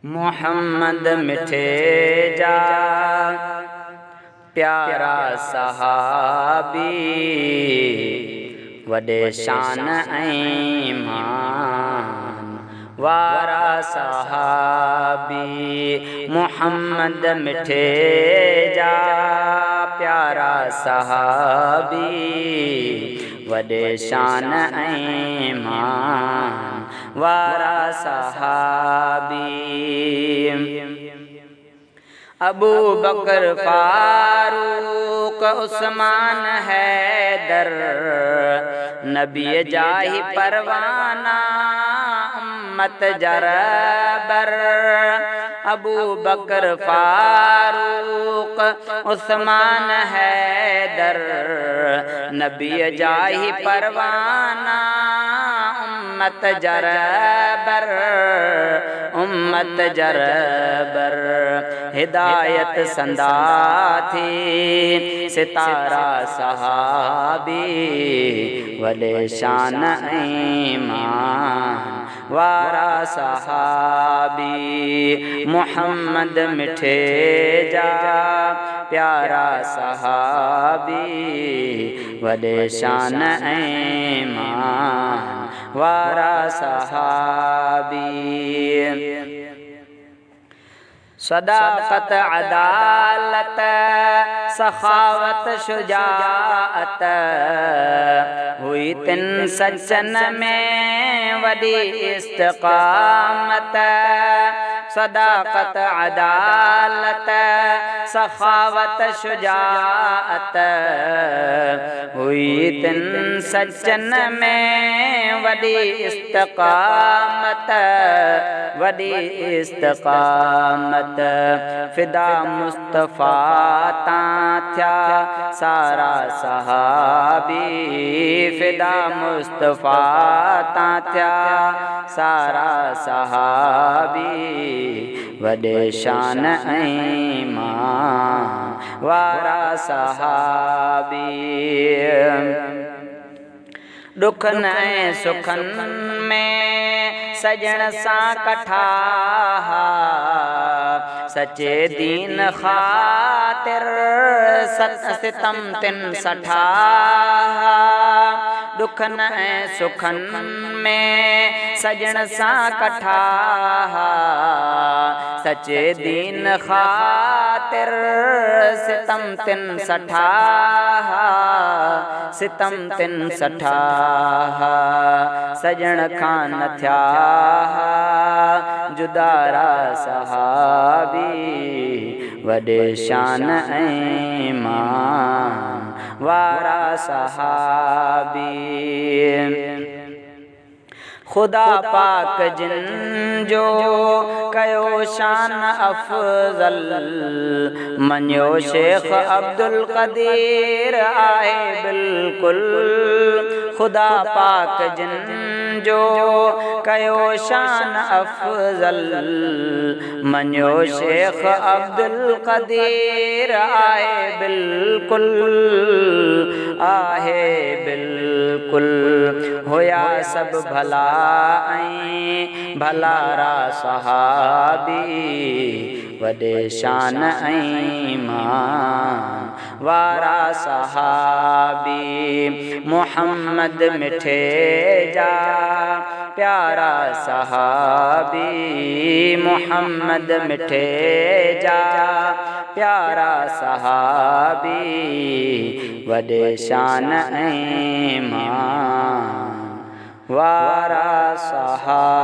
मोहम्मद मिठे जा प्यारा सहाबी वॾे शान ईमान वारा सहाबी। मोहम्मद मिठे जा प्यारा सहाबी वॾे शान ईमान वारा सहाबी। अबू बकर फारूक उस्मान हैदर नबी जाहि परवाना उम्मत जरबर। अबू बकर फारूक उस्मान हैदर नबी जाहि परवाना उम्मत जरबर उम्मत जरबर। हिदायत संदाथी सितारा सहाबी वॾे शान ईमान वारा सहाबी। मोहम्मद मिठे जा प्यारा सहाबी वॾे शान ईमान वारा सहाबी। सदाकत अदालत सखावत शुजाअत हुई तिन सज्जन में वॾी इस्तिक़ामत। सदाकत अदालत सखावत शुजाअत हुई तिन सज्जन में वॾी इस्तिक़ामत वॾी इस्तिक़ामत। फिदा मुस्तफ़ा तां थिया सारा सहाबी फिदा मुस्तफ़ा तां थिया सारा सहाबी वॾे शान ईमान वारा सहाबी। दुखन ऐं सुखन में सजण सां कठा सचे दीन ख़ातिर सितम तिन सठा। दुखन ऐं सुखन में सजण सां कठा सचे दीन ख़ातिर सितम तिन सठा सितम तिन सठा। सजण खां न थिया जुदारा सहाबी वॾे शान ईमान वारा सहाबी। खुदा पाक जिन जो कयो शान अफ़ज़ल मञियो शेख अब्दुल क़दीर आहे बिल्कुलु। खुदा पाक जिन जो कयो शान अफ़ज़ल मञियो शेख अब्दुल क़दीर आहे बिल्कुलु आहे बिल्कुलु। होया सब भला ऐं भलारा सहाबी वॾे शान ईमान वारा सहाबी। मोहम्मद मिठे जा प्यारा सहाबी मोहम्मद मिठे जा प्यारा सहाबी वॾे शान ईमान वारा सहाबी।